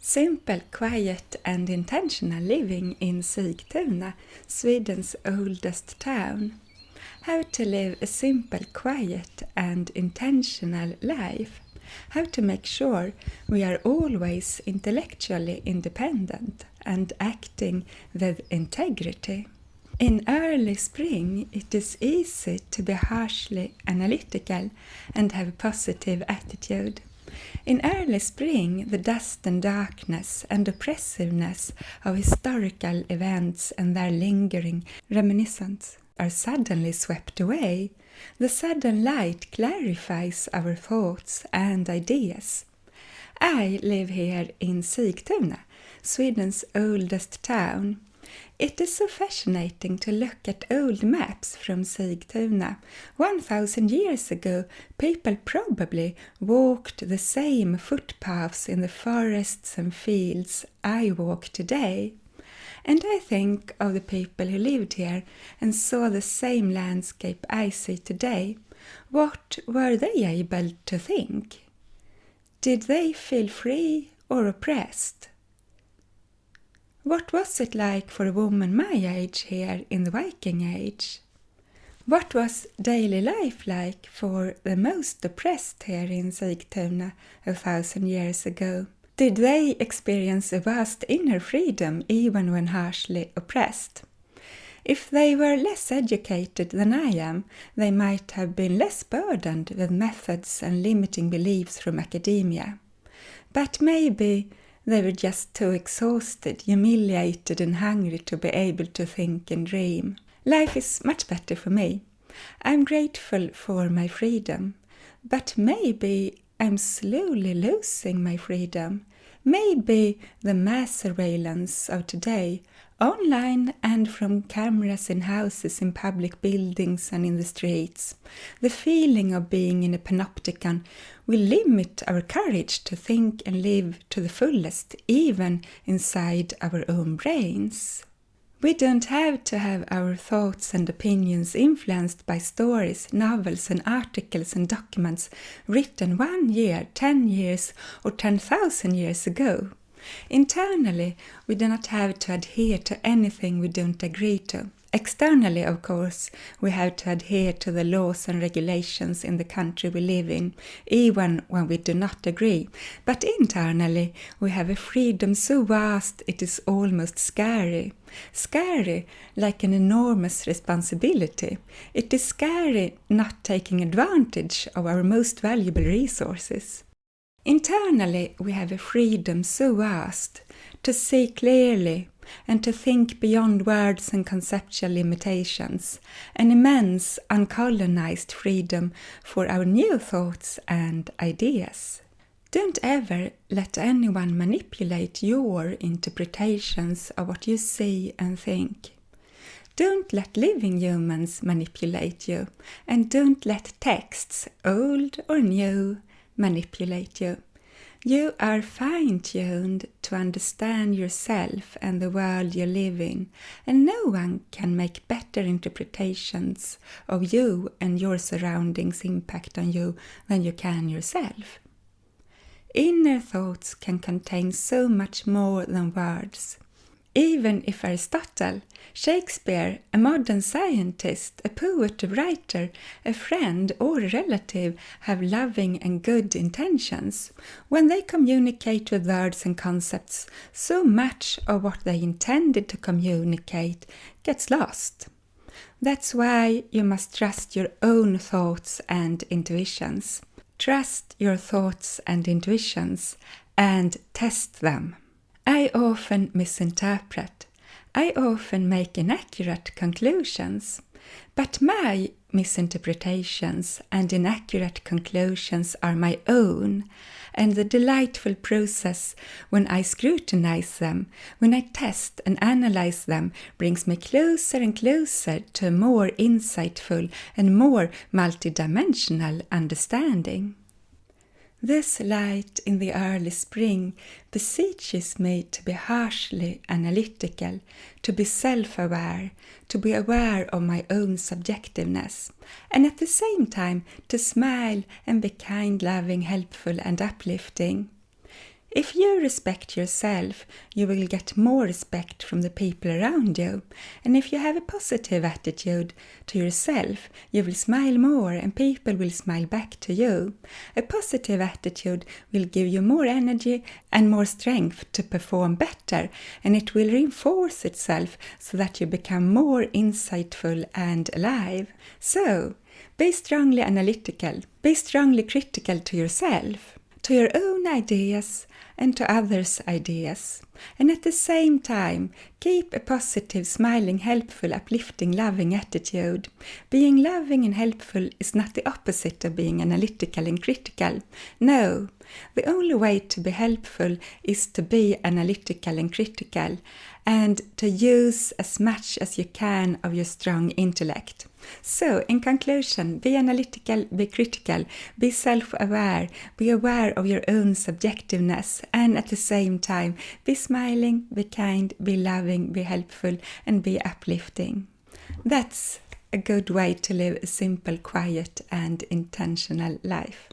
Simple, quiet and intentional living in Sigtuna, Sweden's oldest town. How to live a simple, quiet and intentional life. How to make sure we are always intellectually independent and acting with integrity. In early spring, it is easy to be harshly analytical and have a positive attitude. In early spring, the dust and darkness and oppressiveness of historical events and their lingering reminiscence are suddenly swept away. The sudden light clarifies our thoughts and ideas. I live here in Sigtuna, Sweden's oldest town. It is so fascinating to look at old maps from Sigtuna. 1,000 years ago, people probably walked the same footpaths in the forests and fields I walk today. And I think of the people who lived here and saw the same landscape I see today. What were they able to think? Did they feel free or oppressed? What was it like for a woman my age here in the Viking Age? What was daily life like for the most oppressed here in Sigtuna 1,000 years ago? Did they experience a vast inner freedom even when harshly oppressed? If they were less educated than I am, they might have been less burdened with methods and limiting beliefs from academia. But maybe they were just too exhausted, humiliated and hungry to be able to think and dream. Life is much better for me. I'm grateful for my freedom. But maybe I'm slowly losing my freedom. Maybe the mass surveillance of today, online and from cameras in houses, in public buildings and in the streets, the feeling of being in a panopticon will limit our courage to think and live to the fullest, even inside our own brains. We don't have to have our thoughts and opinions influenced by stories, novels and articles and documents written 1 year, 10 years or 10,000 years ago. Internally, we do not have to adhere to anything we don't agree to. Externally, of course, we have to adhere to the laws and regulations in the country we live in, even when we do not agree. But internally, we have a freedom so vast it is almost scary. Scary, like an enormous responsibility. It is scary not taking advantage of our most valuable resources. Internally, we have a freedom so vast to see clearly and to think beyond words and conceptual limitations, an immense uncolonized freedom for our new thoughts and ideas. Don't ever let anyone manipulate your interpretations of what you see and think. Don't let living humans manipulate you, and don't let texts, old or new, manipulate you. You are fine-tuned to understand yourself and the world you live in, and no one can make better interpretations of you and your surroundings' impact on you than you can yourself. Inner thoughts can contain so much more than words. Even if Aristotle, Shakespeare, a modern scientist, a poet, a writer, a friend or a relative have loving and good intentions, when they communicate with words and concepts, so much of what they intended to communicate gets lost. That's why you must trust your own thoughts and intuitions. Trust your thoughts and intuitions and test them. I often misinterpret. I often make inaccurate conclusions. But my misinterpretations and inaccurate conclusions are my own, and the delightful process when I scrutinize them, when I test and analyze them, brings me closer and closer to a more insightful and more multidimensional understanding. This light in the early spring beseeches me to be harshly analytical, to be self-aware, to be aware of my own subjectiveness, and at the same time to smile and be kind, loving, helpful and uplifting. If you respect yourself, you will get more respect from the people around you. And if you have a positive attitude to yourself, you will smile more and people will smile back to you. A positive attitude will give you more energy and more strength to perform better, and it will reinforce itself so that you become more insightful and alive. So, be strongly analytical, be strongly critical to yourself, to your own ideas and to others' ideas. And at the same time, keep a positive, smiling, helpful, uplifting, loving attitude. Being loving and helpful is not the opposite of being analytical and critical. No, the only way to be helpful is to be analytical and critical and to use as much as you can of your strong intellect. So, in conclusion, be analytical, be critical, be self-aware, be aware of your own subjectiveness, and at the same time, be smiling, be kind, be loving, be helpful, and be uplifting. That's a good way to live a simple, quiet, and intentional life.